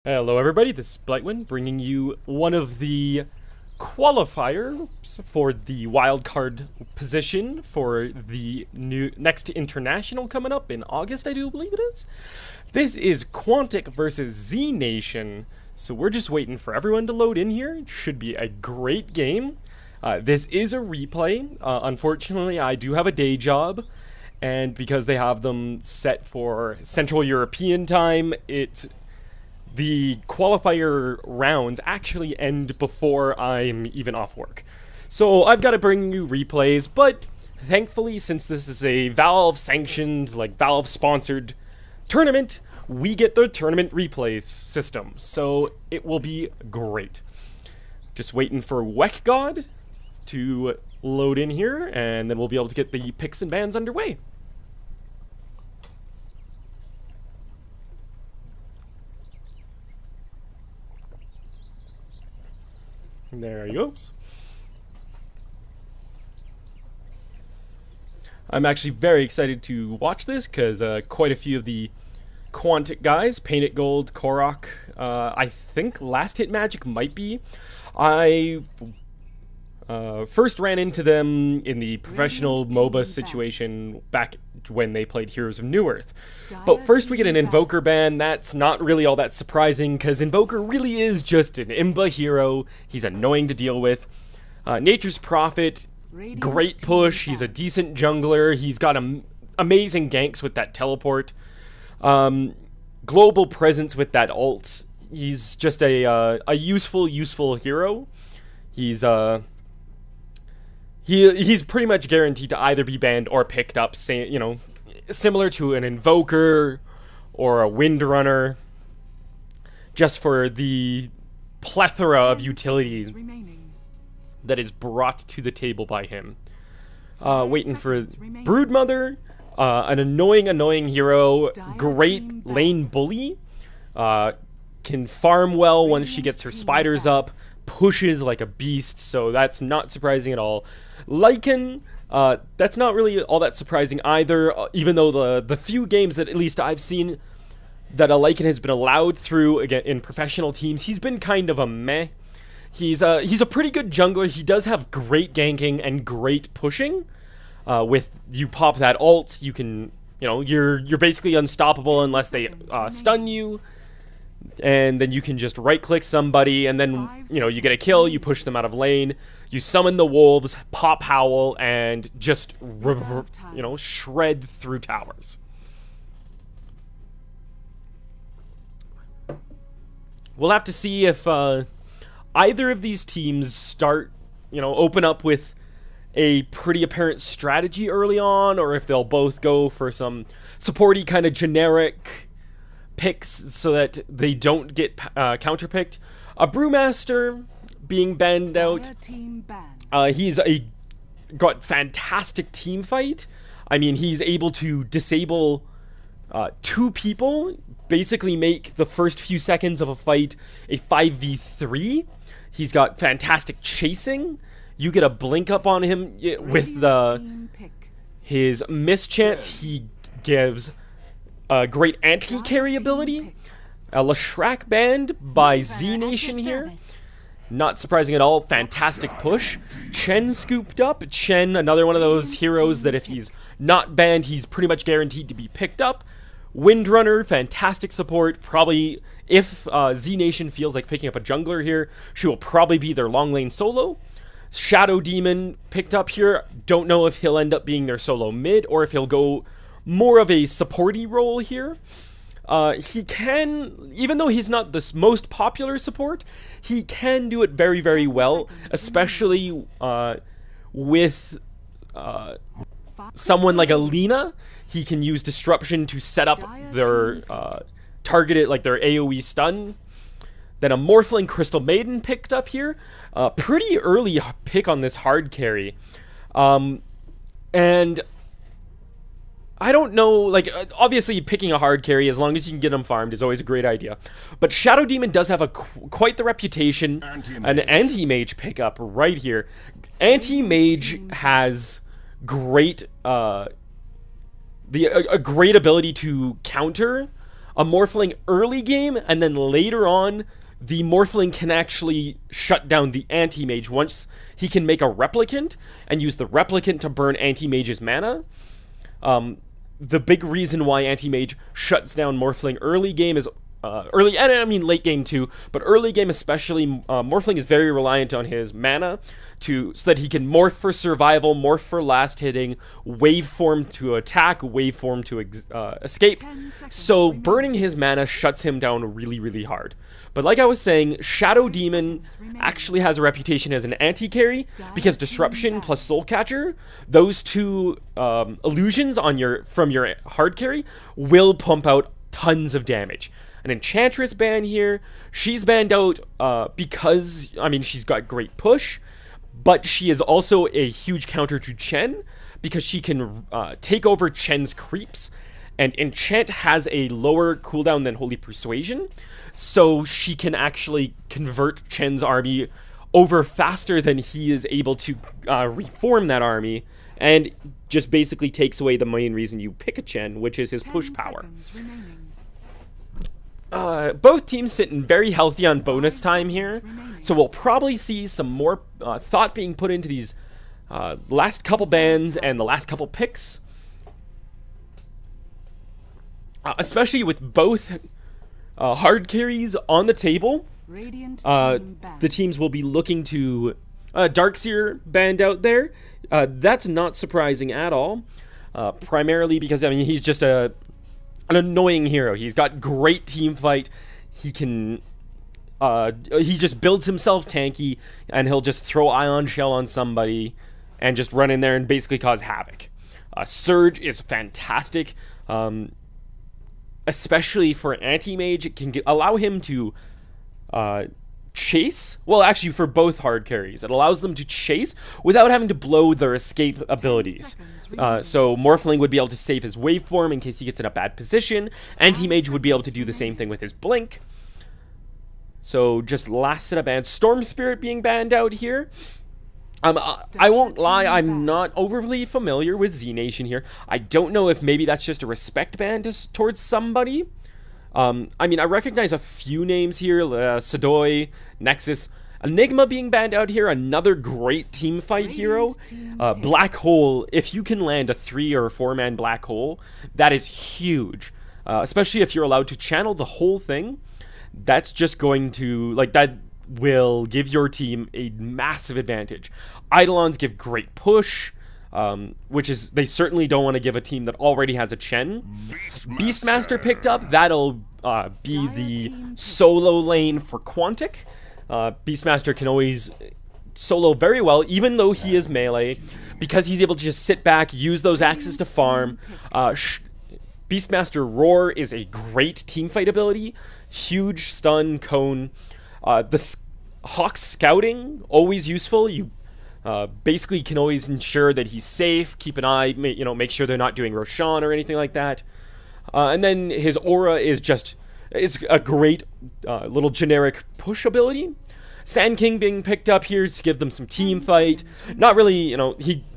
Hello everybody, this is Blightwind bringing you one of the qualifiers for the wildcard position for the next international coming up in August, I do believe it is. This is Quantic versus Znation, so we're just waiting for everyone to load in here. It should be a great game. This is a replay. Unfortunately, I do have a day job, and because they have them set for Central European time, the qualifier rounds actually end before I'm even off work. So I've got to bring you replays, but thankfully, since this is a Valve-sanctioned, Valve-sponsored tournament, we get the tournament replays system. So it will be great. Just waiting for WeckGod to load in here, and then we'll be able to get the picks and bans underway. There he goes. I'm actually very excited to watch this because quite a few of the Quantic guys, Paint It Gold, Korok, I think Last Hit Magic might be. I first ran into them in the professional MOBA situation back when they played Heroes of New Earth. But first we get an Invoker ban. That's not really all that surprising because Invoker really is just an imba hero. He's annoying to deal with. Nature's Prophet, great push. He's a decent jungler. He's got amazing ganks with that teleport. Global presence with that ult. He's just a useful hero. He's pretty much guaranteed to either be banned or picked up, similar to an Invoker or a Windrunner, just for the plethora of utilities that is brought to the table by him. Waiting for Broodmother, an annoying hero, great lane bully, can farm well once she gets her spiders up, pushes like a beast, so that's not surprising at all. Lycan, that's not really all that surprising either, even though the few games that at least I've seen that a Lycan has been allowed through again in professional teams, he's been kind of a meh. He's a pretty good jungler. He does have great ganking and great pushing. With you pop that ult, you can, you're basically unstoppable unless they stun you. And then you can just right-click somebody, and then, you get a kill, you push them out of lane, you summon the wolves, pop Howl, and just, shred through towers. We'll have to see if either of these teams start, open up with a pretty apparent strategy early on, or if they'll both go for some supporty kind of generic picks so that they don't get counterpicked. A Brewmaster being banned out. He's got fantastic team fight. I mean, he's able to disable two people, basically make the first few seconds of a fight a 5v3. He's got fantastic chasing. You get a blink up on him with his mischance. He gives great anti-carry ability. Leshrac banned by Znation here. Not surprising at all. Fantastic push. Chen scooped up. Chen, another one of those heroes that if he's not banned, he's pretty much guaranteed to be picked up. Windrunner, fantastic support. Probably, if Znation feels like picking up a jungler here, she will probably be their long lane solo. Shadow Demon picked up here. Don't know if he'll end up being their solo mid or if he'll go more of a supporty role here. He can, even though he's not the most popular support, he can do it very, very well, especially with someone like Alina. He can use Disruption to set up their targeted, their AoE stun. Then a Morphling Crystal Maiden picked up here. Pretty early pick on this hard carry. And I don't know, obviously picking a hard carry, as long as you can get them farmed, is always a great idea. But Shadow Demon does have quite the reputation. An Anti-Mage pickup right here. Anti-Mage has great, a great ability to counter a Morphling early game, and then later on, the Morphling can actually shut down the Anti-Mage once he can make a Replicant and use the Replicant to burn Anti-Mage's mana. The big reason why Anti-Mage shuts down Morphling early game is early, and I mean late game too, but early game especially, Morphling is very reliant on his mana so that he can morph for survival, morph for last hitting, waveform to attack, waveform to escape. So burning his mana shuts him down really, really hard. But like I was saying, Shadow Demon actually has a reputation as an anti-carry because Disruption plus Soul Catcher, those two illusions from your hard carry will pump out tons of damage. An Enchantress ban here, she's banned out because, I mean, she's got great push, but she is also a huge counter to Chen because she can take over Chen's creeps, and Enchant has a lower cooldown than Holy Persuasion, so she can actually convert Chen's army over faster than he is able to reform that army, and just basically takes away the main reason you pick a Chen, which is his push power. Both teams sitting very healthy on bonus time here, so we'll probably see some more thought being put into these last couple bans and the last couple picks. Especially with both hard carries on the table, the teams will be looking to Darkseer banned out there. That's not surprising at all, primarily because, I mean, he's just an annoying hero. He's got great team fight. He can he just builds himself tanky, and he'll just throw Ion Shell on somebody and just run in there and basically cause havoc. Surge is fantastic, especially for Anti-Mage. It can allow him to chase. Well, actually, for both hard carries, it allows them to chase without having to blow their escape abilities. So Morphling would be able to save his waveform in case he gets in a bad position. Anti-Mage would be able to do the same thing with his blink. So just last set of bans. Storm Spirit being banned out here. I won't lie, I'm not overly familiar with Znation here. I don't know if maybe that's just a respect ban towards somebody. I mean, I recognize a few names here, Sadoy, Nexus. Enigma being banned out here, another great team fight hero. Black Hole, if you can land a 3 or 4-man Black Hole, that is huge. Especially if you're allowed to channel the whole thing. That's just going to, like, that will give your team a massive advantage. Eidolons give great push, which is, they certainly don't want to give a team that already has a Chen. Beastmaster picked up, that'll be the solo lane for Quantic. Beastmaster can always solo very well, even though he is melee, because he's able to just sit back, use those axes to farm. Beastmaster Roar is a great teamfight ability, huge stun cone. The Hawk Scouting, always useful. You basically can always ensure that he's safe, keep an eye, make sure they're not doing Roshan or anything like that. And then his aura is just, it's a great little generic push ability. Sand King being picked up here to give them some team fight. Not really,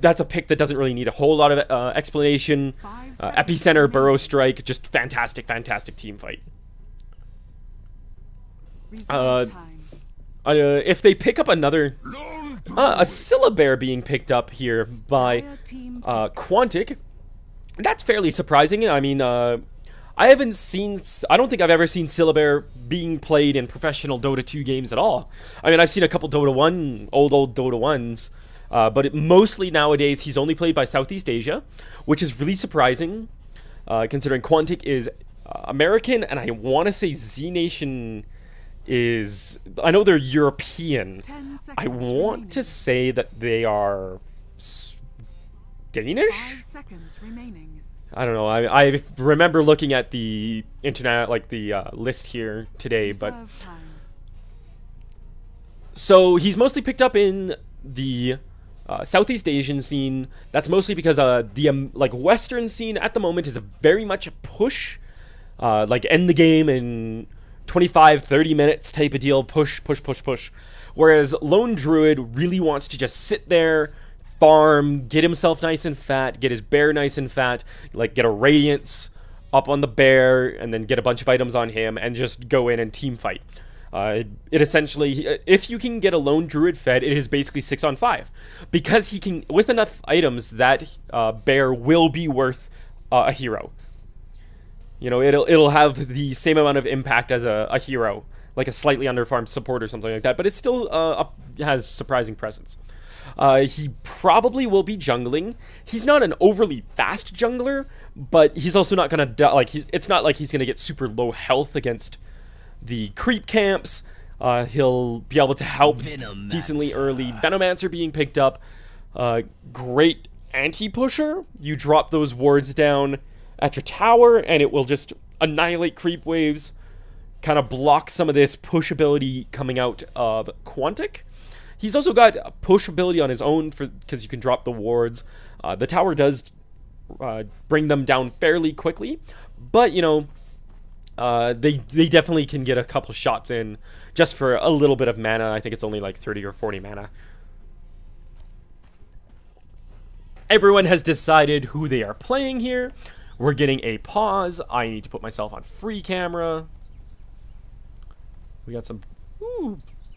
that's a pick that doesn't really need a whole lot of explanation. Epicenter, Burrow Strike, just fantastic, fantastic team fight. If they pick up another, a Syllabear being picked up here by Quantic, that's fairly surprising. I mean, I don't think I've ever seen Syllabear being played in professional Dota 2 games at all. I mean, I've seen a couple Dota 1, old Dota 1s, but mostly nowadays he's only played by Southeast Asia, which is really surprising, considering Quantic is American, and I want to say Znation is, I know they're European. I want to say that they are Danish? 5 seconds remaining. I don't know. I remember looking at the internet, like the list here today, but so he's mostly picked up in the Southeast Asian scene. That's mostly because the like Western scene at the moment is very much a push, like end the game in 25-30 minutes type of deal, push. Whereas Lone Druid really wants to just sit there, farm, get himself nice and fat, get his bear nice and fat, like get a Radiance, up on the bear and then get a bunch of items on him and just go in and team fight. It essentially, if you can get a lone druid fed, it is basically 6-on-5, because he can, with enough items, that bear will be worth a hero. You know, it'll have the same amount of impact as a hero, like a slightly underfarmed support or something like that, but it still has surprising presence. He probably will be jungling. He's not an overly fast jungler, but he's also not gonna die. It's not like he's gonna get super low health against the creep camps. He'll be able to help decently early. Venomancer being picked up. Great anti-pusher. You drop those wards down at your tower, and it will just annihilate creep waves. Kind of block some of this push ability coming out of Quantic. He's also got push ability on his own because you can drop the wards. The tower does bring them down fairly quickly, but you know, they definitely can get a couple shots in just for a little bit of mana. I think it's only like 30 or 40 mana. Everyone has decided who they are playing here. We're getting a pause. I need to put myself on free camera. We got some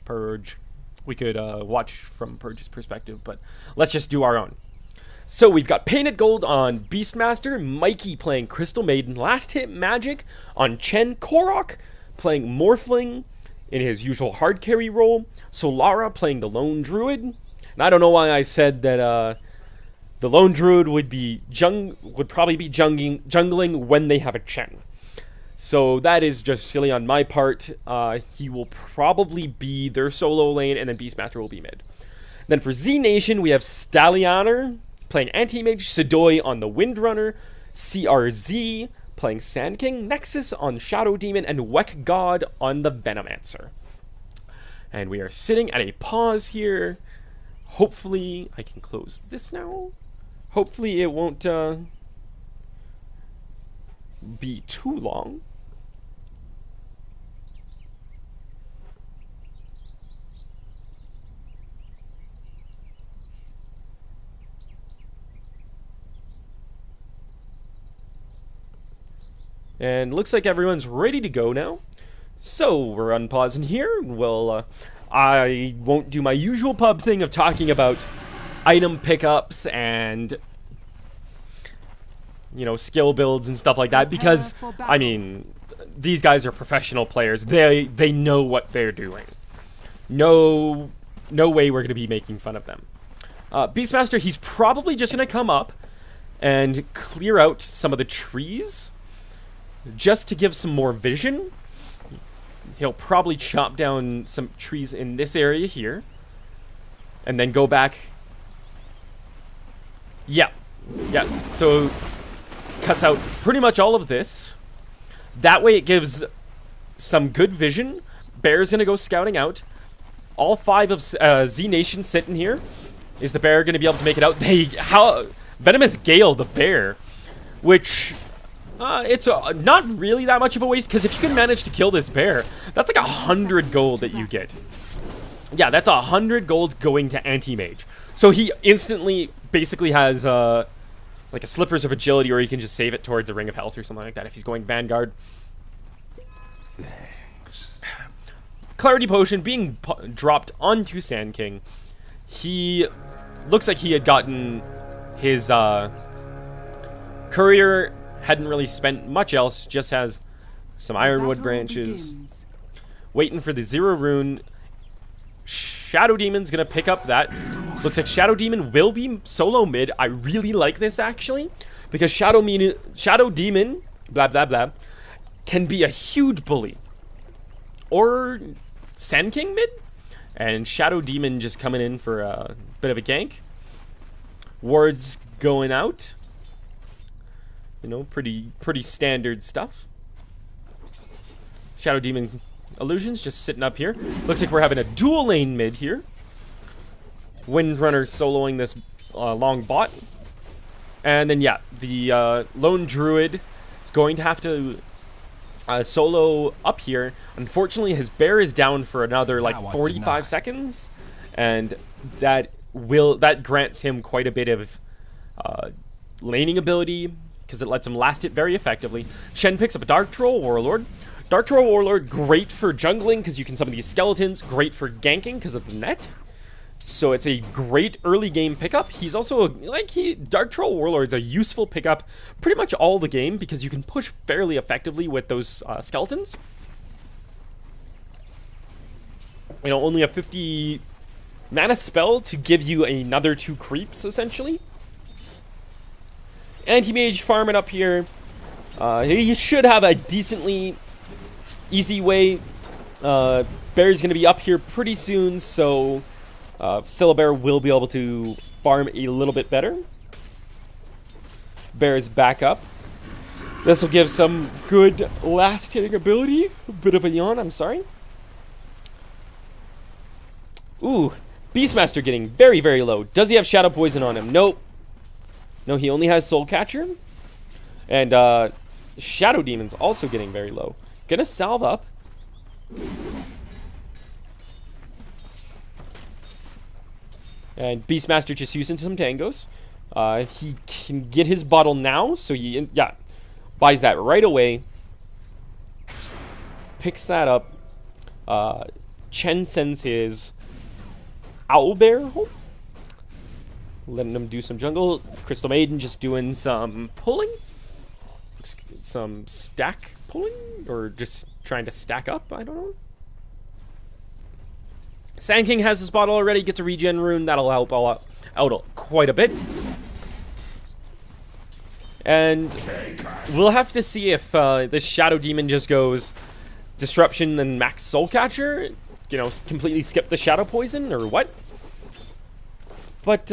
Purge. We could watch from Purge's perspective, but let's just do our own. So we've got Painted Gold on Beastmaster, Mikey playing Crystal Maiden, Last Hit Magic on Chen, Korok playing Morphling in his usual hard carry role, Solara playing the Lone Druid. And I don't know why I said that the Lone Druid would probably be jungling when they have a Chen. So that is just silly on my part. He will probably be their solo lane, and then Beastmaster will be mid. Then for Znation, we have Stallioner playing Anti-Mage, Sidoi on the Windrunner, CRZ playing Sand King, Nexus on Shadow Demon, and Wek God on the Venomancer. And we are sitting at a pause here. Hopefully, I can close this now. Hopefully it won't be too long. And looks like everyone's ready to go now. So we're unpausing here. Well, I won't do my usual pub thing of talking about item pickups and, you know, skill builds and stuff like that, because I mean, these guys are professional players. They know what they're doing. No way we're gonna be making fun of them. Beastmaster, he's probably just gonna come up and clear out some of the trees just to give some more vision. He'll probably chop down some trees in this area here and then go back. Yeah, so cuts out pretty much all of this. That way it gives some good vision. Bear's gonna go scouting out. All 5 of Znation sitting here. Is the bear gonna be able to make it out? Venomous Gale the bear, which it's not really that much of a waste, because if you can manage to kill this bear, that's like 100 gold that you get. Yeah, that's 100 gold going to Anti-Mage. So he instantly basically has like a Slippers of Agility, or he can just save it towards a Ring of Health or something like that if he's going Vanguard. Thanks. Clarity Potion being dropped onto Sand King. He looks like he had gotten his Courier, hadn't really spent much else, just has some Ironwood branches. Waiting for the 0 rune. Shadow Demon's gonna pick up that. Looks like Shadow Demon will be solo mid. I really like this, actually, because Shadow Demon, blah blah blah, can be a huge bully. Or Sand King mid, and Shadow Demon just coming in for a bit of a gank. Wards going out. You know, pretty standard stuff. Shadow Demon Illusions just sitting up here. Looks like we're having a dual lane mid here. Windrunner soloing this long bot. And then, yeah, the Lone Druid is going to have to solo up here. Unfortunately, his bear is down for another, like, 45 seconds. And that grants him quite a bit of laning ability, because it lets him last it very effectively. Chen picks up a Dark Troll Warlord. Dark Troll Warlord, great for jungling because you can summon these skeletons. Great for ganking because of the net. So it's a great early game pickup. He's also, Dark Troll Warlord's a useful pickup pretty much all the game because you can push fairly effectively with those skeletons. You know, only a 50 mana spell to give you another 2 creeps, essentially. Anti-mage farming up here. He should have a decently easy way. Bear's going to be up here pretty soon, so Syllabear will be able to farm a little bit better. Bear's back up. This will give some good last-hitting ability. A bit of a yawn, I'm sorry. Ooh, Beastmaster getting very, very low. Does he have Shadow Poison on him? Nope. No, he only has Soul Catcher. And Shadow Demon's also getting very low. Gonna salve up. And Beastmaster just using some tangos. He can get his bottle now, so he, buys that right away. Picks that up. Chen sends his Owlbear home. Letting him do some jungle. Crystal Maiden just doing some pulling. Some stack pulling. Or just trying to stack up, I don't know. Sand King has his bottle already. Gets a regen rune. That'll help out quite a bit. And we'll have to see if this Shadow Demon just goes Disruption and Max Soul Catcher. You know, completely skip the Shadow Poison or what. But,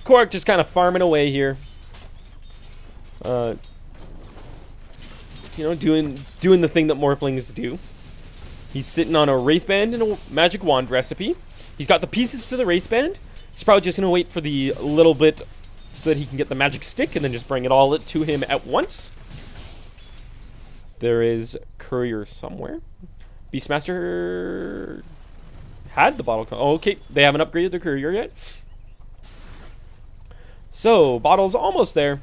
Korok just kind of farming away here. You know, doing the thing that Morphlings do. He's sitting on a Wraith Band and a Magic Wand recipe. He's got the pieces to the Wraith Band. He's probably just going to wait for the little bit so that he can get the Magic Stick and then just bring it all to him at once. There is Courier somewhere. Beastmaster had the bottle. Oh, okay, they haven't upgraded the Courier yet. So, bottle's almost there.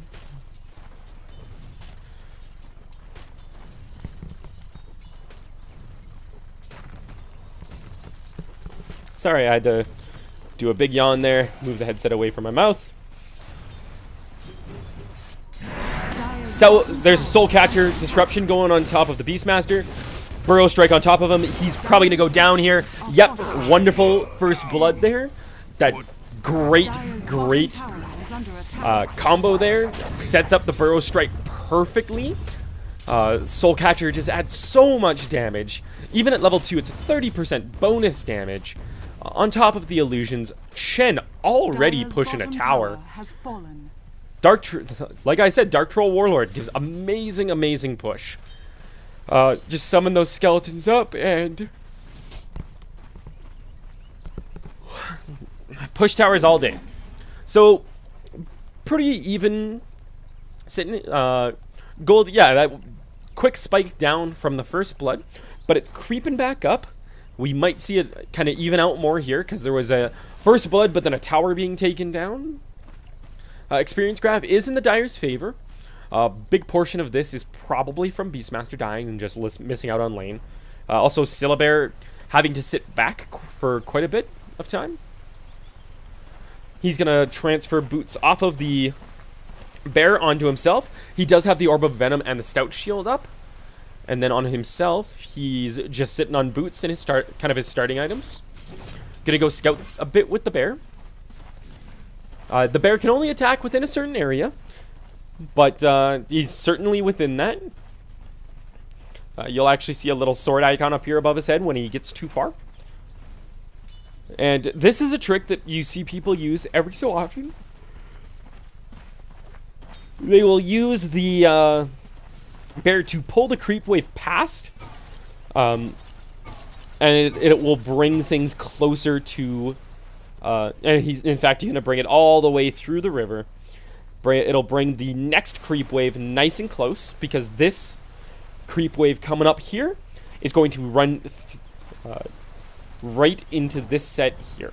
Sorry, I had to do a big yawn there. Move the headset away from my mouth. So, there's a Soul Catcher Disruption going on top of the Beastmaster. Burrow Strike on top of him. He's probably going to go down here. Yep, wonderful first blood there. That great combo there. Sets up the Burrow Strike perfectly. Soul Catcher just adds so much damage. Even at level 2, it's 30% bonus damage. On top of the illusions, Chen already pushing a tower. Like I said, Dark Troll Warlord gives amazing push. Just summon those skeletons up and push towers all day. So pretty even sitting. Gold, yeah, that quick spike down from the first blood, but it's creeping back up. We might see it kind of even out more here because there was a first blood, but then a tower being taken down. Experience graph is in the Dire's favor. A big portion of this is probably from Beastmaster dying and just missing out on lane. Also, Syllabear having to sit back for quite a bit of time. He's going to transfer boots off of the bear onto himself. He does have the Orb of Venom and the Stout Shield up. And then on himself, he's just sitting on boots and his his starting items. Gonna go scout a bit with the bear. The bear can only attack within a certain area, but he's certainly within that. You'll actually see a little sword icon up here above his head when he gets too far. And this is a trick that you see people use every so often. They will use the bear to pull the creep wave past, and it will bring things closer to, and he's gonna bring it all the way through the river. It'll bring the next creep wave nice and close, because this creep wave coming up here is going to run right into this set here.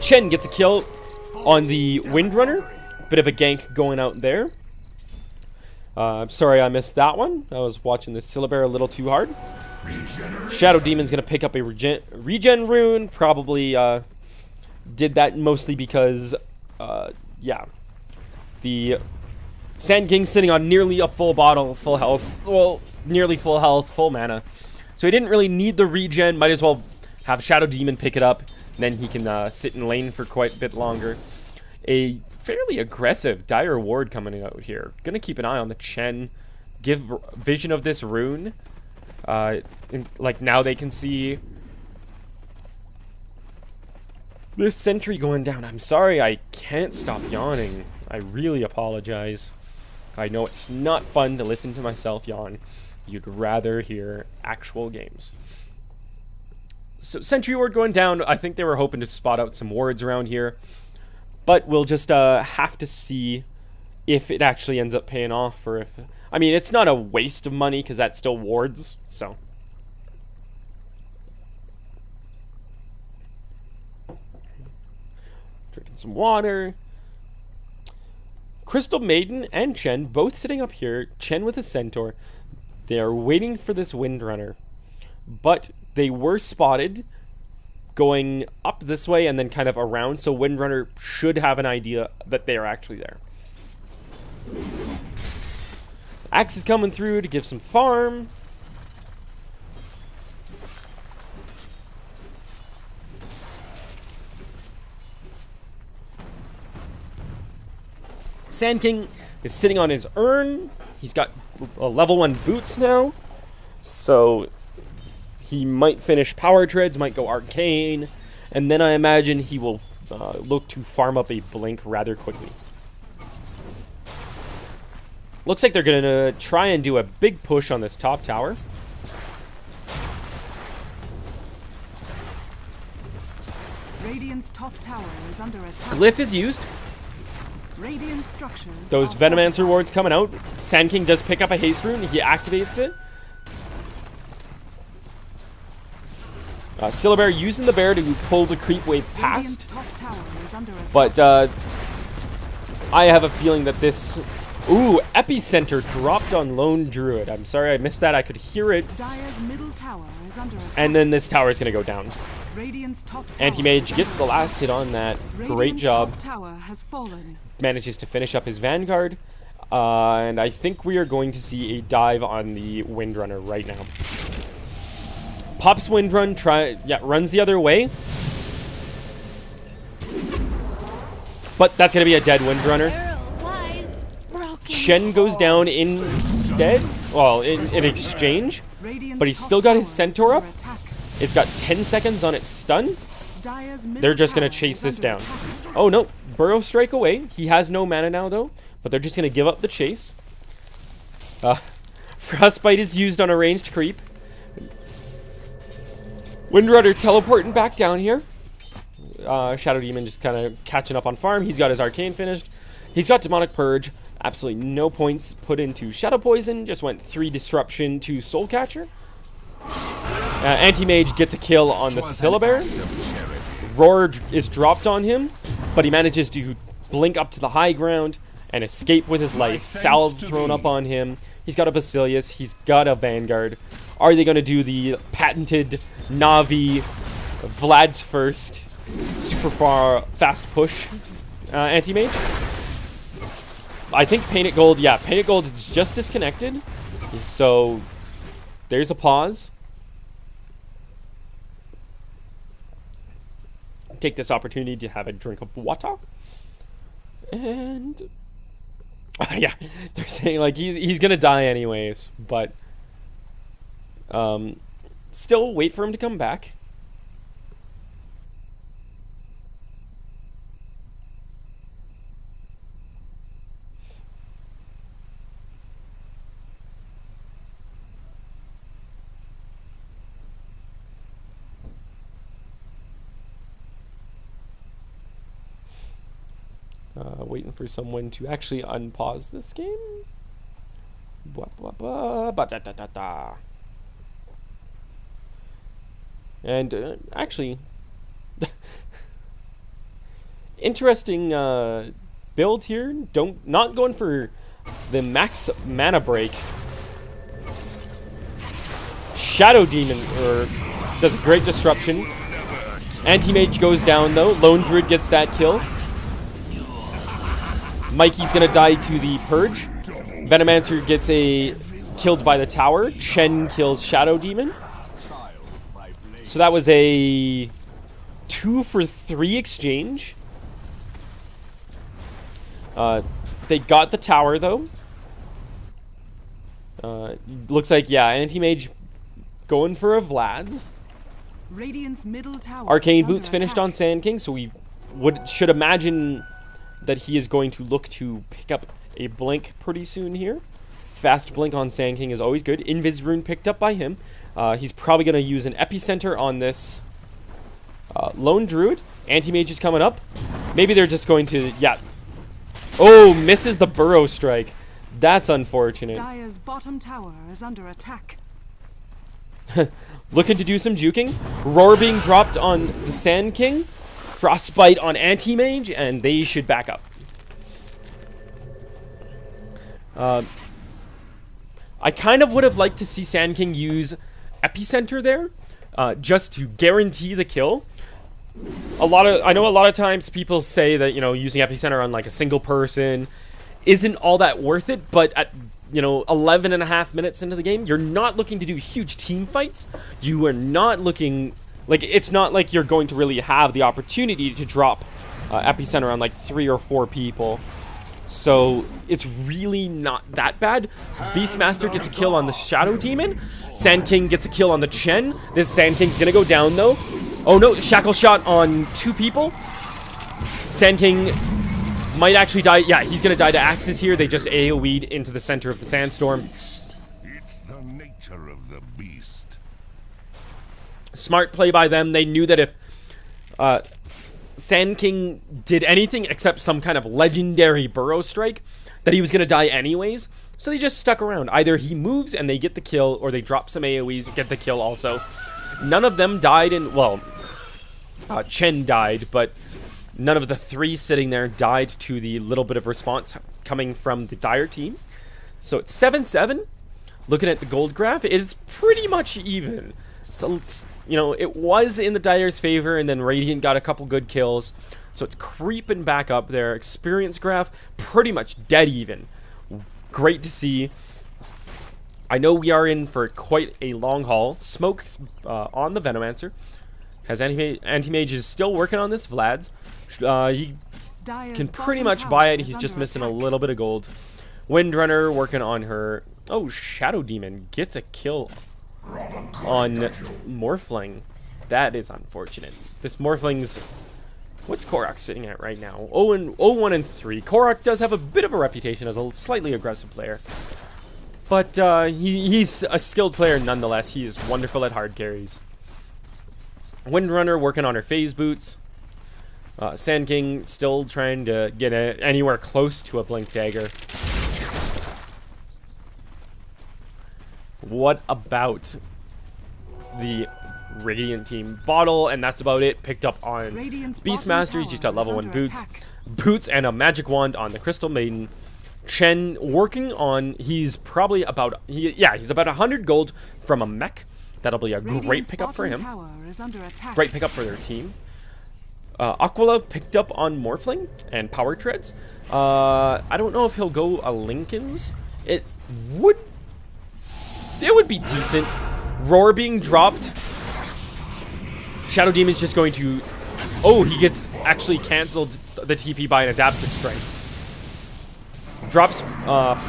Chen gets a kill on the Windrunner. Bit of a gank going out there. I'm sorry I missed that one. I was watching the Syllabear a little too hard. Shadow Demon's going to pick up a regen rune. Probably did that mostly because, yeah. The Sand King's sitting on nearly a full bottle, full health. Well, nearly full health, full mana. So he didn't really need the regen. Might as well have Shadow Demon pick it up. And then he can sit in lane for quite a bit longer. A fairly aggressive Dire Ward coming out here. Gonna keep an eye on the Chen. Give vision of this rune. Like now they can see this sentry going down. I'm sorry I can't stop yawning. I really apologize. I know it's not fun to listen to myself yawn. You'd rather hear actual games. So sentry ward going down. I think they were hoping to spot out some wards around here. But we'll just have to see if it actually ends up paying off, or if... I mean, it's not a waste of money, because that's still wards, so... Drinking some water. Crystal Maiden and Chen both sitting up here. Chen with a Centaur. They are waiting for this Windrunner. But they were spotted going up this way and then kind of around, so Windrunner should have an idea that they are actually there. Axe is coming through to give some farm. Sand King is sitting on his urn. He's got level 1 boots now, so he might finish Power Treads, might go Arcane, and then I imagine he will look to farm up a Blink rather quickly. Looks like they're going to try and do a big push on this top tower. Radiant's top tower is under attack. Glyph is used. Radiant structures. Those Venomancer wards coming out. Sand King does pick up a haste rune. He activates it. Syllabear using the bear to pull the creep wave past. But I have a feeling that this... Ooh, Epicenter dropped on Lone Druid. I'm sorry I missed that. I could hear it. Dire's middle tower is under attack. And then this tower is going to go down. Radiant's top tower. Anti-Mage gets the last hit on that. Great job. Top tower has fallen. Manages to finish up his Vanguard. And I think we are going to see a dive on the Windrunner right now. Pops Windrun, runs the other way. But that's going to be a dead Windrunner. Chen goes down instead. Well, in exchange. But he's still got his Centaur up. It's got 10 seconds on its stun. They're just going to chase this down. Oh, no. Burrow Strike away. He has no mana now, though. But they're just going to give up the chase. Frostbite is used on a ranged creep. Windrunner teleporting back down here. Shadow Demon just kind of catching up on farm. He's got his Arcane finished. He's got Demonic Purge. Absolutely no points put into Shadow Poison. Just went 3 Disruption to Soul Catcher. Anti-Mage gets a kill on the Syllabear. Roar is dropped on him, but he manages to blink up to the high ground and escape with his life. Salve thrown up on him. He's got a Basilius. He's got a Vanguard. Are they going to do the patented Na'Vi Vlad's first super far fast push anti-mage? I think Painted Gold, yeah, Painted Gold is just disconnected. So there's a pause. Take this opportunity to have a drink of water. And yeah, they're saying like he's gonna die anyways, but still wait for him to come back. Waiting for someone to actually unpause this game. Blah, blah, blah, ba, da, da, da, da. And actually, Interesting build here. Not going for the max mana break. Shadow Demon does a great disruption. Anti-Mage goes down though. Lone Druid gets that kill. Mikey's gonna die to the Purge. Venomancer gets killed by the tower. Chen kills Shadow Demon. So that was a 2 for 3 exchange. They got the tower though. Looks like, yeah, Anti-Mage going for a Vlad's. Radiant's middle tower Arcane Boots finished on Sand King, so we should imagine that he is going to look to pick up a blink pretty soon here. Fast blink on Sand King is always good. Invis Rune picked up by him. He's probably going to use an Epicenter on this Lone Druid. Anti-Mage is coming up. Maybe they're just going to, yeah. Oh, misses the Burrow Strike. That's unfortunate. Dire's bottom tower is under attack. Looking to do some juking. Roar being dropped on the Sand King. Frostbite on Anti-Mage, and they should back up. I kind of would have liked to see Sand King use Epicenter there, just to guarantee the kill. I know a lot of times people say that, you know, using Epicenter on like a single person isn't all that worth it, but at 11 and a half minutes into the game, you're not looking to do huge team fights. You are not looking like, it's not like you're going to really have the opportunity to drop Epicenter on like 3 or 4 people. So it's really not that bad. Beastmaster gets a kill on the Shadow Demon. Sand King gets a kill on the Chen. This Sand King's gonna go down though. Oh no, Shackle Shot on 2 people. Sand King might actually die. Yeah, he's gonna die to Axes here. They just AoE'd into the center of the Sandstorm. It's the nature of the beast. Smart play by them. They knew that if Sand King did anything except some kind of legendary Burrow Strike, that he was gonna die anyways. So they just stuck around. Either he moves and they get the kill, or they drop some AoEs and get the kill also. None of them died well, Chen died, but none of the 3 sitting there died to the little bit of response coming from the Dire team. So it's 7-7. Looking at the gold graph, it is pretty much even. So, it was in the Dire's favor, and then Radiant got a couple good kills. So it's creeping back up there. Experience graph, pretty much dead even. Great to see. I know we are in for quite a long haul. Smoke on the Venomancer. Anti-Mage is still working on this Vlad's. He can pretty much buy it. He's just missing a little bit of gold. Windrunner working on her. Oh, Shadow Demon gets a kill on Morphling. That is unfortunate. This Morphling's... What's Korok sitting at right now? 0-1-3. Korok does have a bit of a reputation as a slightly aggressive player. But he's a skilled player nonetheless. He is wonderful at hard carries. Windrunner working on her phase boots. Sand King still trying to get anywhere close to a Blink Dagger. What about the Radiant team? Bottle, and that's about it. Picked up on Beastmaster. He's just got level 1 boots. Boots and a magic wand on the Crystal Maiden. Chen working on, he's probably about, he's about 100 gold from a mech. That'll be a great pickup for him. Great pickup for their team. Aquila picked up on Morphling and Power Treads. I don't know if he'll go a Lincoln's. It would be decent. Roar being dropped. Shadow Demon's just going to... Oh, he gets actually canceled the TP by an Adaptive Strike. Drops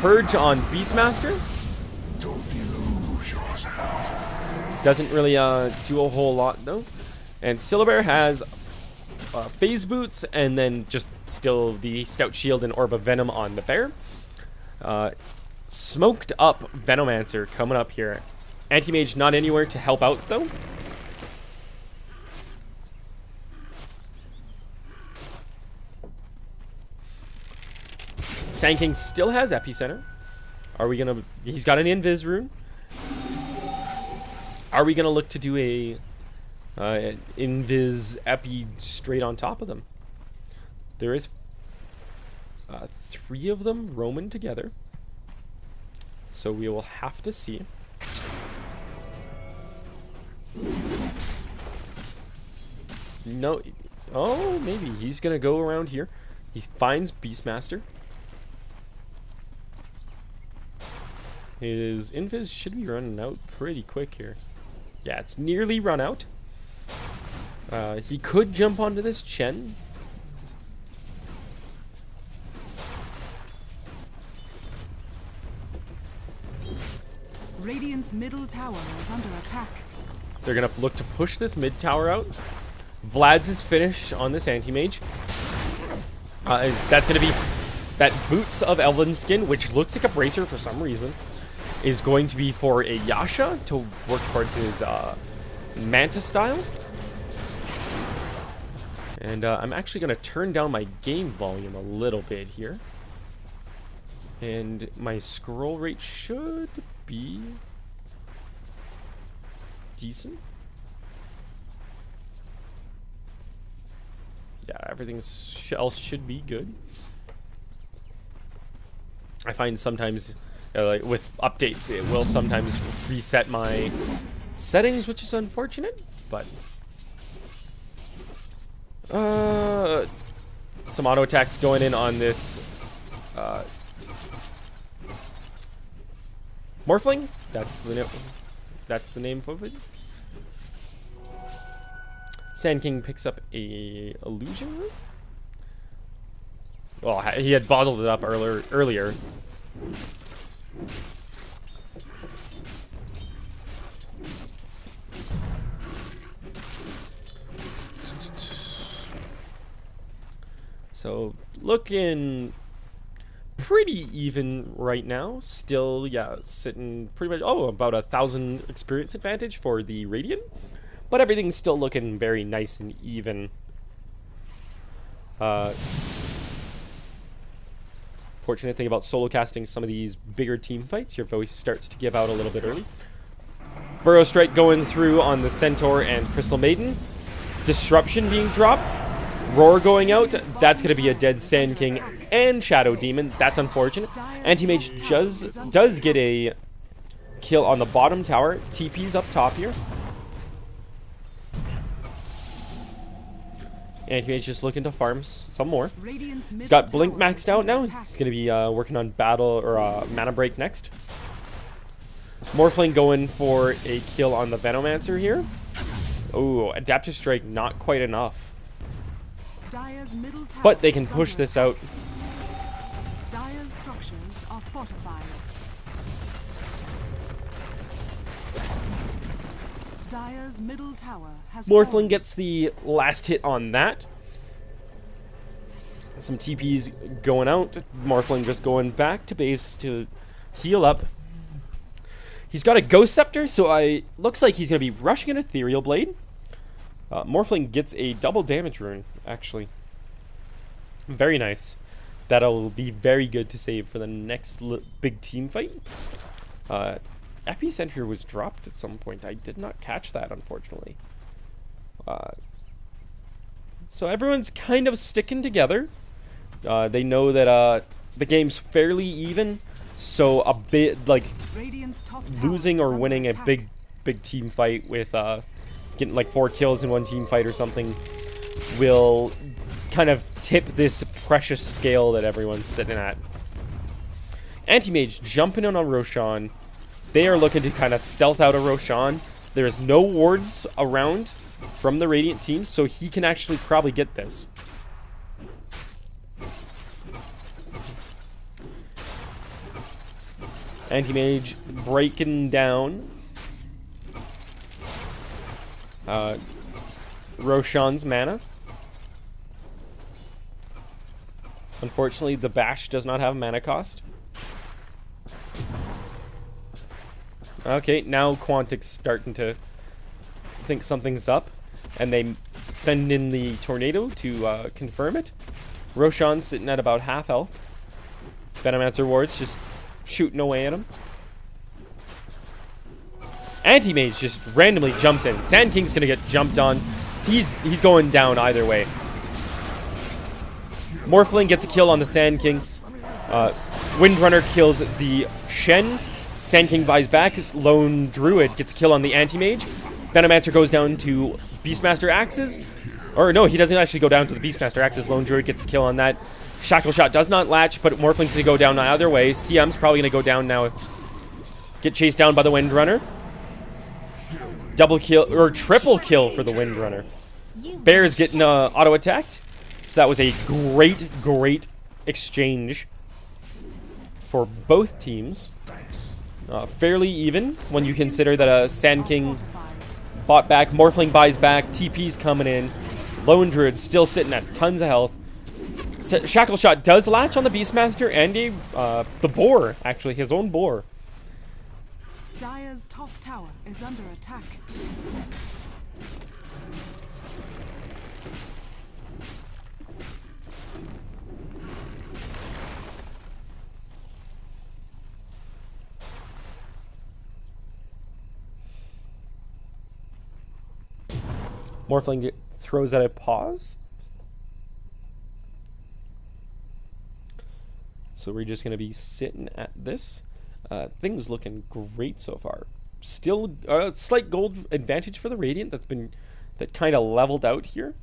Purge on Beastmaster. Doesn't really do a whole lot though. And Syllabear has Phase Boots, and then just still the Stout Shield and Orb of Venom on the bear. Smoked up Venomancer coming up here. Anti-Mage not anywhere to help out though. Sand King still has Epicenter. Are we gonna... He's got an Invis rune. Are we gonna look to do a Invis Epi straight on top of them? There is 3 of them roaming together. So we will have to see. No. Oh, maybe he's going to go around here. He finds Beastmaster. His invis should be running out pretty quick here. Yeah, it's nearly run out. He could jump onto this Chen. Radiant's middle tower is under attack. They're going to look to push this mid tower out. Vlad's is finished on this anti-mage. That's going to be that Boots of Elven Skin, which looks like a bracer for some reason, is going to be for a Yasha to work towards his Manta style. And I'm actually going to turn down my game volume a little bit here. And my scroll rate should be decent. Yeah, everything else should be good. I find sometimes, like with updates, it will sometimes reset my settings, which is unfortunate, but some auto attacks going in on this Morphling. That's the name of it. Sand King picks up a illusion root. Well, he had bottled it up earlier. So looking pretty even right now. Still, yeah, sitting pretty much about 1,000 experience advantage for the Radiant. But everything's still looking very nice and even. Fortunate thing about solo casting some of these bigger team fights, your voice starts to give out a little bit early. Burrow Strike going through on the Centaur and Crystal Maiden. Disruption being dropped. Roar going out. That's going to be a dead Sand King and Shadow Demon. That's unfortunate. Anti-Mage does get a kill on the bottom tower. TP's up top here. Anti-Mage just looking to farm some more. He's got Blink maxed out now. He's going to be working on Battle or Mana Break next. Morphling going for a kill on the Venomancer here. Oh, Adaptive Strike not quite enough. But they can push this out. Dire's structures are fortified. Dire's middle tower has Morphling gets the last hit on that. Some TPs going out. Morphling just going back to base to heal up. He's got a Ghost Scepter, so looks like he's going to be rushing an Ethereal Blade. Morphling gets a double damage rune, actually. Very nice. That'll be very good to save for the next big team fight. Epicenter was dropped at some point. I did not catch that, unfortunately. So everyone's kind of sticking together. They know that the game's fairly even, so a bit like losing or winning a big team fight with getting like 4 kills in one team fight or something will kind of tip this precious scale that everyone's sitting at. Anti-Mage jumping in on Roshan. They are looking to kind of stealth out of Roshan. There is no wards around from the Radiant team, so he can actually probably get this. Anti-Mage breaking down Roshan's mana. Unfortunately, the Bash does not have mana cost. Okay, now Quantic's starting to think something's up, and they send in the Tornado to confirm it. Roshan's sitting at about half health. Venomancer wards just shooting away at him. Anti-Mage just randomly jumps in. Sand King's gonna get jumped on. He's going down either way. Morphling gets a kill on the Sand King. Windrunner kills the Shen. Sand King buys back. His Lone Druid gets a kill on the Anti-Mage. Venomancer goes down to Beastmaster Axes. Or no, he doesn't actually go down to the Beastmaster Axes. Lone Druid gets the kill on that. Shackle Shot does not latch, but Morphling's going to go down either way. CM's probably going to go down now. Get chased down by the Windrunner. Double kill, or triple kill for the Windrunner. Bear's getting auto-attacked. So that was a great exchange for both teams. Fairly even when you consider that Sand King bought back, Morphling buys back, TP's coming in. Lone Druid still sitting at tons of health. Shackle Shot does latch on the Beastmaster and the boar, actually, his own boar. Dire's top tower is under attack. Morphling throws out a pause. So we're just going to be sitting at this. Things looking great so far. Still a slight gold advantage for the Radiant that kind of leveled out here.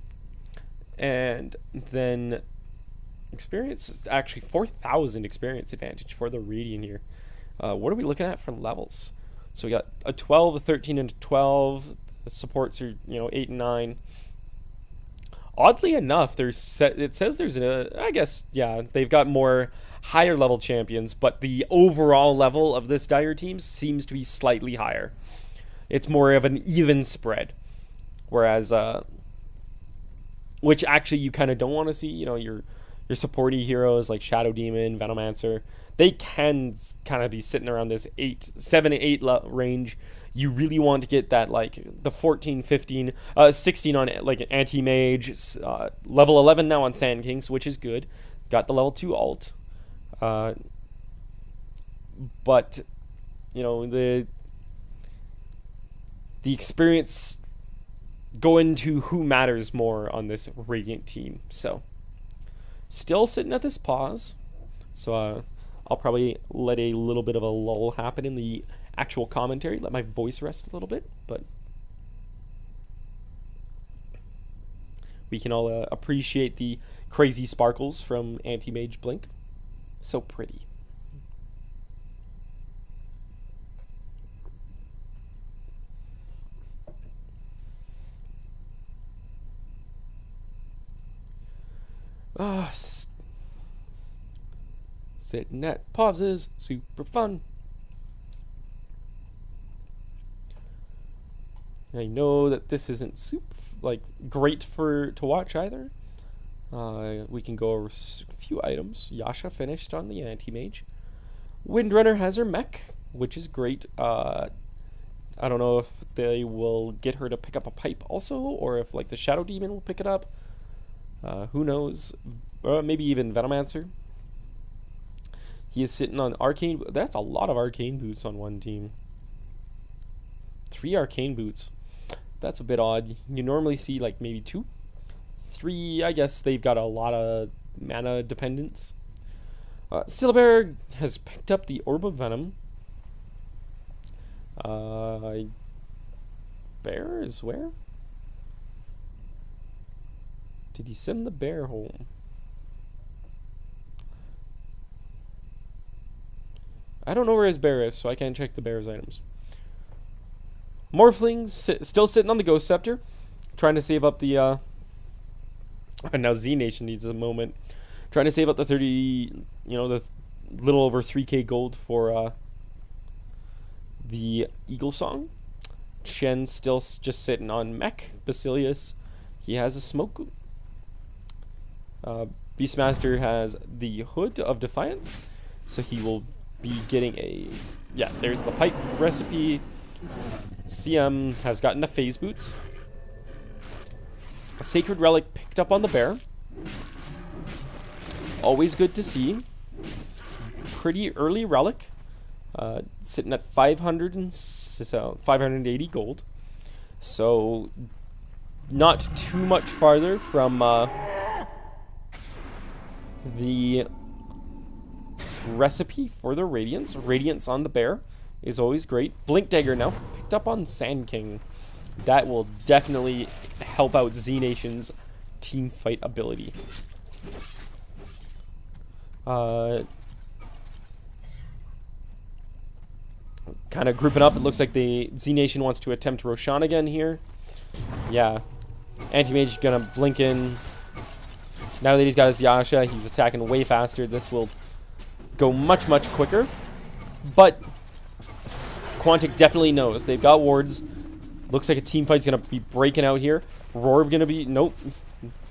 And then experience is actually 4,000 experience advantage for the Radiant here. What are we looking at for levels? So we got a 12, a 13, and a 12. The supports are, 8 and 9. Oddly enough, it says there's I guess, yeah, they've got more higher level champions, but the overall level of this Dire team seems to be slightly higher. It's more of an even spread. Whereas, which actually you kind of don't want to see, your supporty heroes like Shadow Demon, Venomancer, they can kind of be sitting around this 7 to 8 range. You really want to get that, like, the 14, 15, 16 on, like, Anti-Mage, level 11 now on Sand Kings, which is good. Got the level 2 ult. But, the experience go into who matters more on this Radiant team. So, still sitting at this pause. So, I'll probably let a little bit of a lull happen in the actual commentary, let my voice rest a little bit, but we can all appreciate the crazy sparkles from Anti-Mage Blink. So pretty. Sitting at pauses, super fun. I know that this isn't super great to watch either. We can go over a few items. Yasha finished on the Anti-Mage. Windrunner has her mech, which is great. I don't know if they will get her to pick up a pipe also, or if the Shadow Demon will pick it up. Who knows? Maybe even Venomancer. He is sitting on Arcane. That's a lot of Arcane boots on one team. 3 Arcane boots. That's a bit odd. You normally see maybe 2. 3, I guess they've got a lot of mana dependence. Syllabear has picked up the Orb of Venom. Bear is where? Did he send the bear home? I don't know where his bear is, so I can't check the bear's items. Morphlings still sitting on the Ghost Scepter, trying to save up the and now Znation needs a moment, trying to save up the 30, the little over 3k gold for the Eagle Song. Chen still just sitting on mech. Basilius, he has a smoke. Beastmaster has the Hood of Defiance, so he will be getting a, there's the pipe recipe. CM has gotten the phase boots. A Sacred Relic picked up on the bear. Always good to see. Pretty early relic. Sitting at 580 gold. So not too much farther from the recipe for the Radiance. Radiance on the bear is always great. Blink Dagger now picked up on Sand King. That will definitely help outZnation's team fight ability. Kind of grouping up. It looks like the Znation wants to attempt Roshan again here. Yeah. Anti-Mage gonna blink in. Now that he's got his Yasha, he's attacking way faster. This will go much, much quicker. But Quantic definitely knows. They've got wards. Looks like a team fight's going to be breaking out here. Roar going to be... Nope.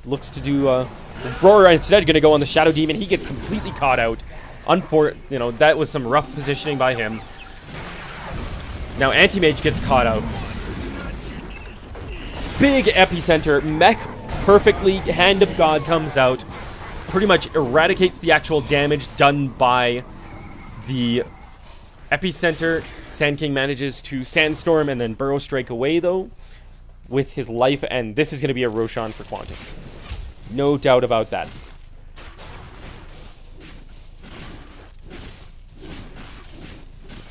Looks to do... Roar instead going to go on the Shadow Demon. He gets completely caught out. You know, that was some rough positioning by him. Now Anti-Mage gets caught out. Big epicenter. Mech perfectly. Hand of God comes out. Pretty much eradicates the actual damage done by the epicenter. Sand King manages to Sandstorm and then Burrow Strike away, though, with his life. And this is going to be a Roshan for Quantic. No doubt about that.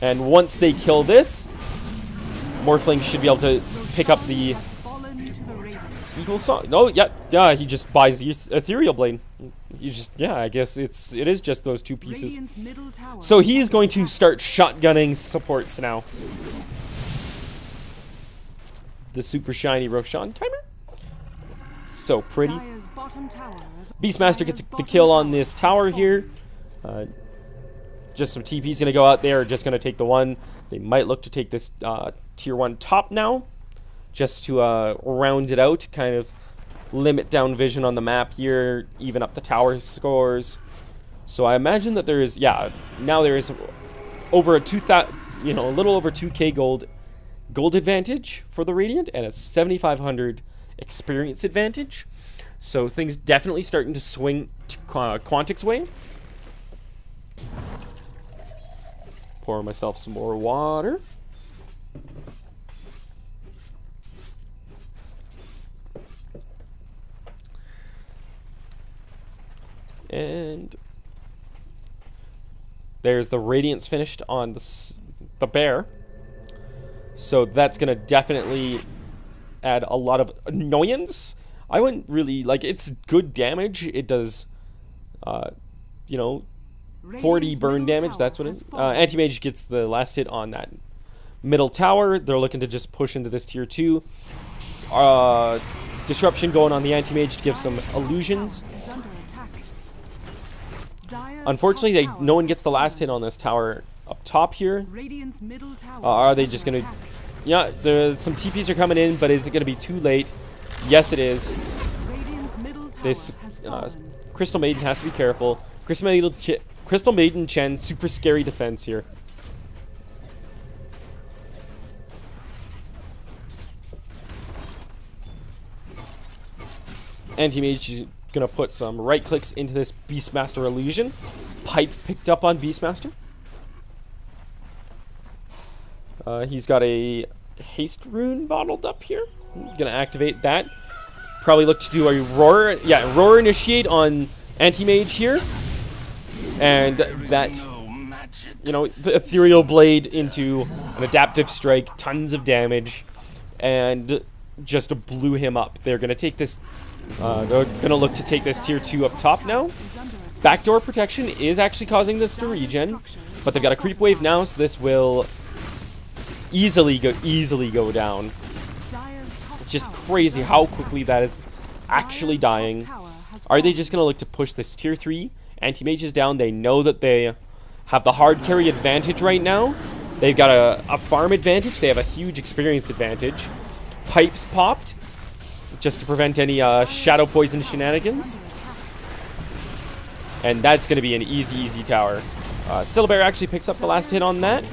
And once they kill this, Morphling should be able to pick up the Eagle Song. No, yeah, he just buys the Ethereal Blade. Yeah, I guess it is just those two pieces. So he is going to start shotgunning supports now. The super shiny Roshan timer. So pretty. Beastmaster gets the kill on this tower here. Just some TP's gonna go out there, just gonna take the one. They might look to take this tier 1 top now, just to round it out, kind of limit down vision on the map here, even up the tower scores. So I imagine that there is, now there is over a 2,000, a little over 2k gold advantage for the Radiant and a 7,500 experience advantage. So things definitely starting to swing to Quantic's way. Pour myself some more water. And there's the Radiance finished on the bear. So that's going to definitely add a lot of annoyance. I wouldn't really, it's good damage. It does, 40 burn damage. That's what it is. Anti-Mage gets the last hit on that middle tower. They're looking to just push into this tier 2. Disruption going on the Anti-Mage to give some illusions. Unfortunately, no one gets the last hit on this tower up top here. Are they just going to... Yeah, some TPs are coming in, but is it going to be too late? Yes, it is. This Crystal Maiden has to be careful. Crystal Maiden Chen, super scary defense here. Anti-Mage is going to put some right clicks into this Beastmaster illusion. Pipe picked up on Beastmaster. He's got a haste rune bottled up here. Gonna activate that. Probably look to do a roar. Yeah, roar initiate on Anti-Mage here. And that, the Ethereal Blade into an adaptive strike, tons of damage, and just blew him up. They're gonna take this. They're gonna look to take this tier 2 up top now. Backdoor protection is actually causing this to regen, but they've got a creep wave now, so this will easily go down. It's just crazy how quickly that is actually dying. Are they just gonna look to push this tier 3? Anti-Mage is down. They know that they have the hard carry advantage right now. They've got a farm advantage. They have a huge experience advantage. Pipes popped just to prevent any shadow poison shenanigans. And that's going to be an easy tower. Syllabear actually picks up the last hit on that.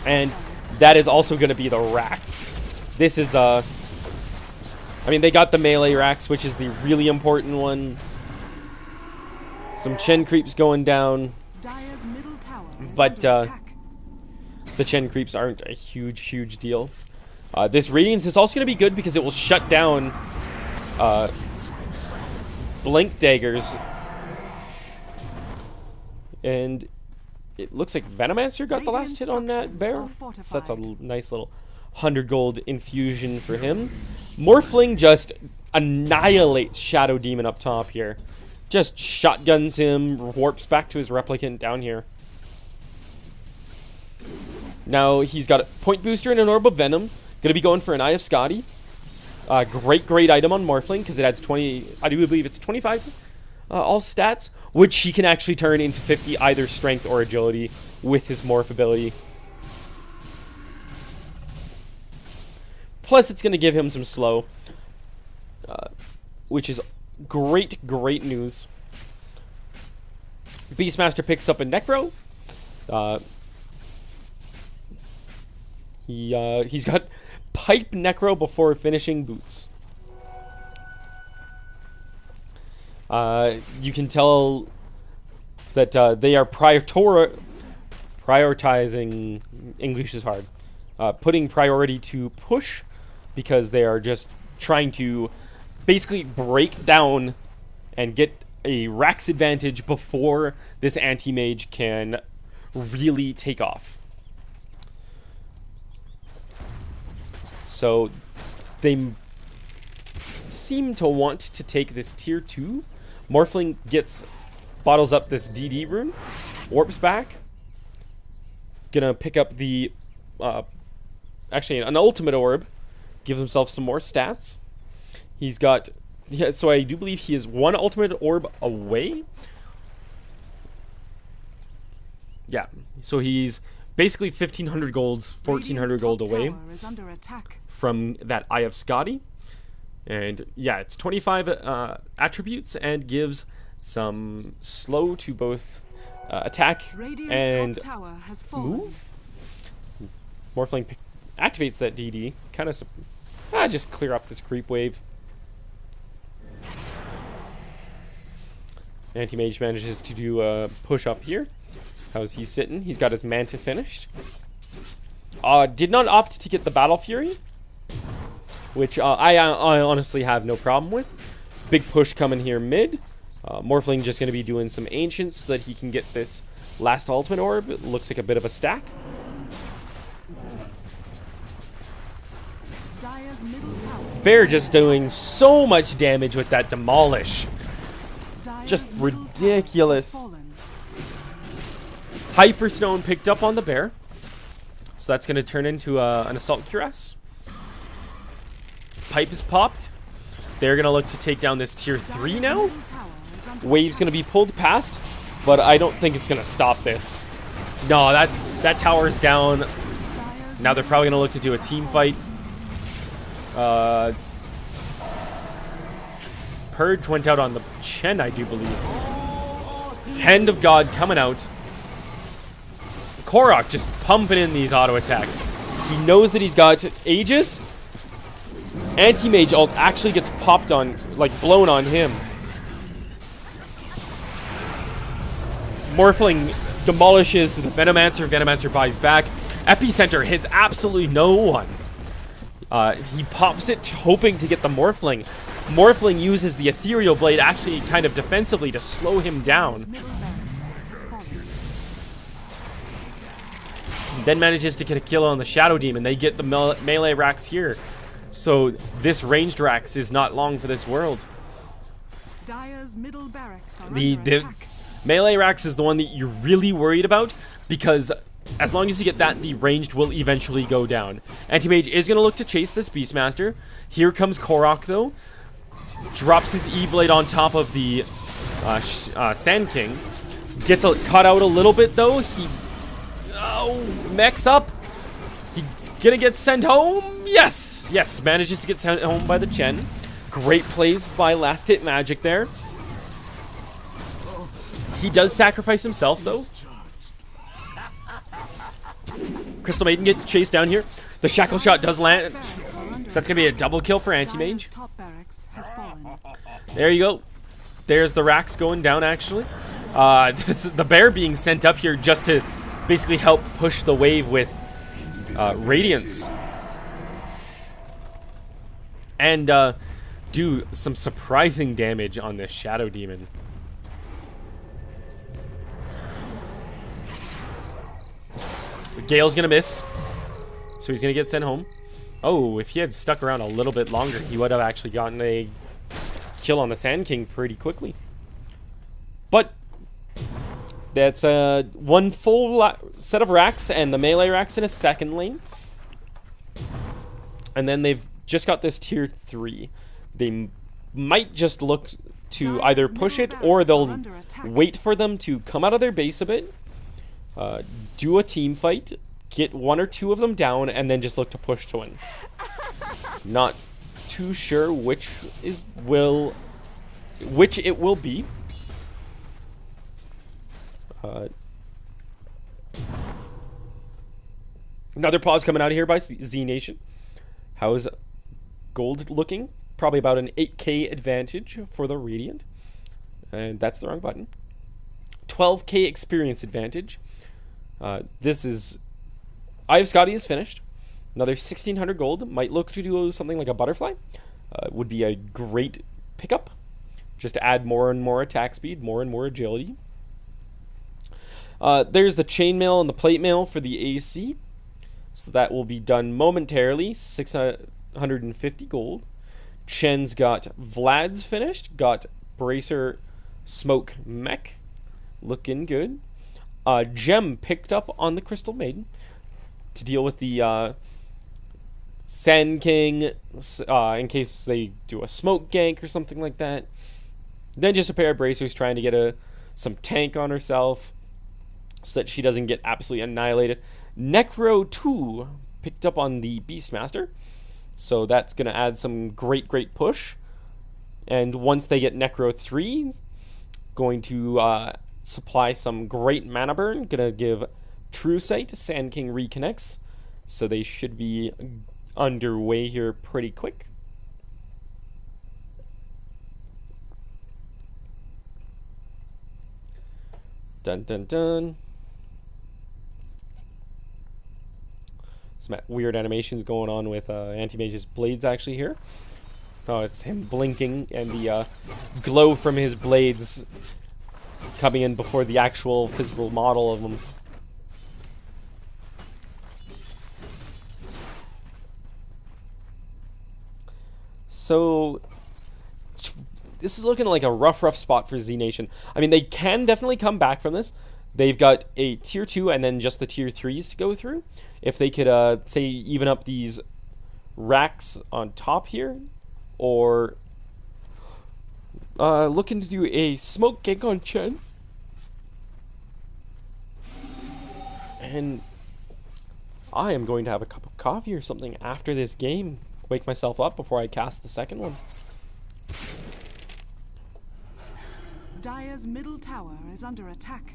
And that is also going to be the racks. This is, they got the melee racks, which is the really important one. Some Chen creeps going down. But the Chen creeps aren't a huge deal. This Radiance is also going to be good because it will shut down Blink Daggers. And it looks like Venomancer got the last hit on that bear. So that's a nice little 100 gold infusion for him. Morphling just annihilates Shadow Demon up top here. Just shotguns him, warps back to his replicant down here. Now he's got a point booster and an Orb of Venom. Gonna be going for an Eye of Scotty. Great item on Morphling because it adds 20, I do believe it's 25 to all stats, which he can actually turn into 50 either strength or agility with his morph ability. Plus it's gonna give him some slow, which is great news. Beastmaster picks up a Necro. He's got Pipe Necro before finishing Boots. You can tell that they are prioritizing, English is hard, putting priority to push because they are just trying to basically break down and get a Rax advantage before this anti-mage can really take off. So they seem to want to take this tier 2. Morphling bottles up this DD rune, warps back. Gonna pick up the, actually an ultimate orb, give himself some more stats. He's got, yeah, so I do believe he is one ultimate orb away. Yeah, so he's basically 1,500 gold, 1,400 gold away from that Eye of Scotty. And yeah, it's 25 attributes and gives some slow to both attack and move. Morphling activates that DD. Kind of just clear up this creep wave. Anti-mage manages to do a push up here. How's he sitting? He's got his Manta finished. Did not opt to get the Battle Fury, which I honestly have no problem with. Big push coming here mid. Morphling just going to be doing some Ancients so that he can get this last ultimate orb. It looks like a bit of a stack. Bear just doing so much damage with that Demolish. Just ridiculous. Hyperstone picked up on the bear. So that's going to turn into an Assault Cuirass. Pipe is popped. They're going to look to take down this tier 3 now. Wave's going to be pulled past, but I don't think it's going to stop this. No, that tower is down. Now they're probably going to look to do a team fight. Purge went out on the Chen, I do believe. Hand of God coming out. Korok just pumping in these auto attacks. He knows that he's got Aegis. Anti-mage ult actually gets popped on, like blown on him. Morphling demolishes the Venomancer. Venomancer buys back. Epicenter hits absolutely no one. He pops it, hoping to get the Morphling. Morphling uses the Ethereal Blade actually kind of defensively to slow him down. Then manages to get a kill on the Shadow Demon. They get the melee Rax here. So this ranged Rax is not long for this world. The melee Rax is the one that you're really worried about, because as long as you get that, the ranged will eventually go down. Anti-mage is going to look to chase this Beastmaster. Here comes Korok though. Drops his E-Blade on top of the Sand King. Gets cut out a little bit though. He mechs up. He's gonna get sent home. Yes, manages to get sent home by the Chen. Great plays by Last Hit Magic there. He does sacrifice himself though. Crystal Maiden gets chased down here. The Shackle Shot does land. So that's gonna be a double kill for Anti-Mage. There you go. There's the Rax going down actually. The bear being sent up here just to basically help push the wave with Radiance. and do some surprising damage on this Shadow Demon. Gale's gonna miss, so he's gonna get sent home. Oh, if he had stuck around a little bit longer, he would have actually gotten a kill on the Sand King pretty quickly. But that's one full set of racks and the melee racks in a second lane. And then they've just got this tier 3. They might just look to either push it or they'll wait for them to come out of their base a bit, do a team fight, get 1 or 2 of them down, and then just look to push to win. Not too sure which it will be. Another pause coming out of here by Znation. How is gold looking? Probably about an 8k advantage for the Radiant. And that's the wrong button. 12k experience advantage. This is... Eye of Scotty is finished. Another 1600 gold. Might look to do something like a butterfly. Would be a great pickup. Just to add more and more attack speed, more and more agility. There's the chainmail and the plate mail for the AC. So that will be done momentarily. 650 gold. Chen's got Vlad's finished. Got Bracer Smoke Mech. Looking good. Gem picked up on the Crystal Maiden to deal with the Sand King in case they do a smoke gank or something like that. Then just a pair of bracers trying to get some tank on herself so that she doesn't get absolutely annihilated. Necro 2 picked up on the Beastmaster, so that's going to add some great push. And once they get Necro 3, going to supply some great mana burn. Going to give True Sight. Sand King reconnects, so they should be underway here pretty quick. Dun dun dun. Some weird animations going on with Anti-Mage's blades actually here. Oh, it's him blinking and the glow from his blades coming in before the actual physical model of them. So this is looking like a rough spot for Znation. I mean, they can definitely come back from this. They've got a tier 2 and then just the tier 3s to go through. If they could, say, even up these racks on top here, or looking to do a smoke gank on Chen. And I am going to have a cup of coffee or something after this game. Wake myself up before I cast the second one. Dire's middle tower is under attack.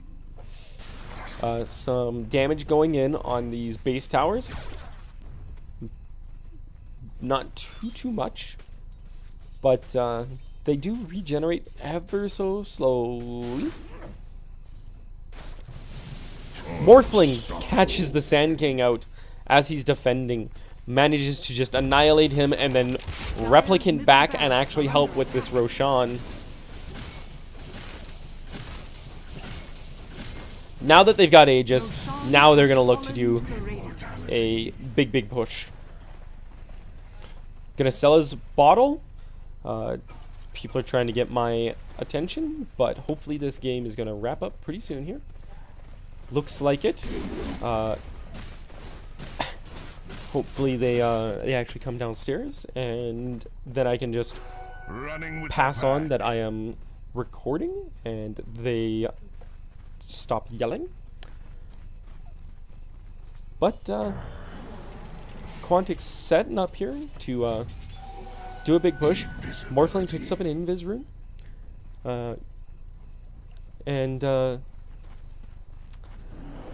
Some damage going in on these base towers. Not too much, but they do regenerate ever so slowly. Morphling catches the Sand King out as he's defending, manages to just annihilate him and then replicant back and actually help with this Roshan. Now that they've got Aegis, now they're going to look to do a big push. Gonna sell his bottle. People are trying to get my attention, but hopefully this game is gonna wrap up pretty soon here. Looks like it. Hopefully they actually come downstairs, and then I can just pass on that I am recording, and they stop yelling. But Quantic's setting up here to do a big push. Morphling picks up an invis rune. And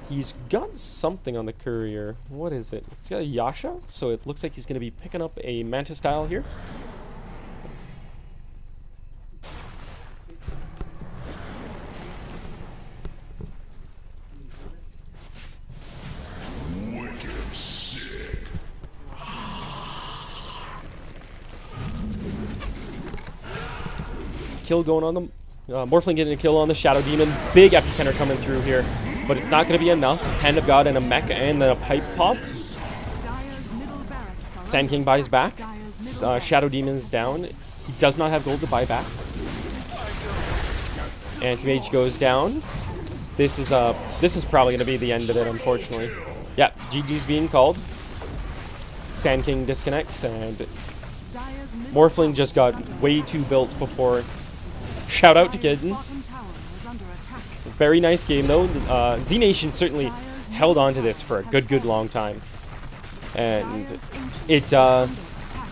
he's got something on the courier. What is it? It's got a Yasha, so it looks like he's going to be picking up a Manta style here. kill going on them. Morphling getting a kill on the Shadow Demon. Big epicenter coming through here, but it's not going to be enough. Hand of God and a mech and then a pipe popped. Dire's middle barracks are Sand under King buys attack. back. Dire's middle Shadow Demon's down. He does not have gold to buy back. Anti-Mage goes down. This is probably going to be the end of it, unfortunately. Yeah, GG's being called. Sand King disconnects, and Dire's middle Morphling just tower got is under way attack. too built before. Shout out to Dire's Kittens. bottom tower is under attack. Very nice game, though. Znation certainly held on to this for a good long time. And Dire's ancient it is under attack.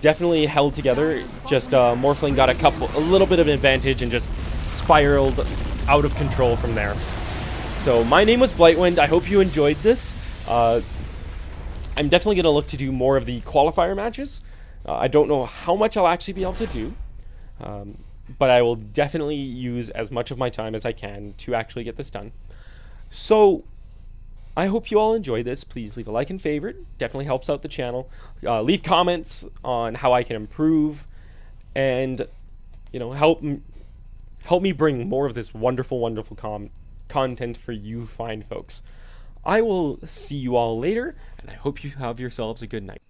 definitely held together. Just Morphling got a little bit of an advantage and just spiraled out of control from there. So my name was Blightwind. I hope you enjoyed this. I'm definitely going to look to do more of the qualifier matches. I don't know how much I'll actually be able to do, but I will definitely use as much of my time as I can to actually get this done. So I hope you all enjoy this. Please leave a like and favorite. Definitely helps out the channel. Leave comments on how I can improve, and help me bring more of this wonderful content for you fine folks. I will see you all later, and I hope you have yourselves a good night.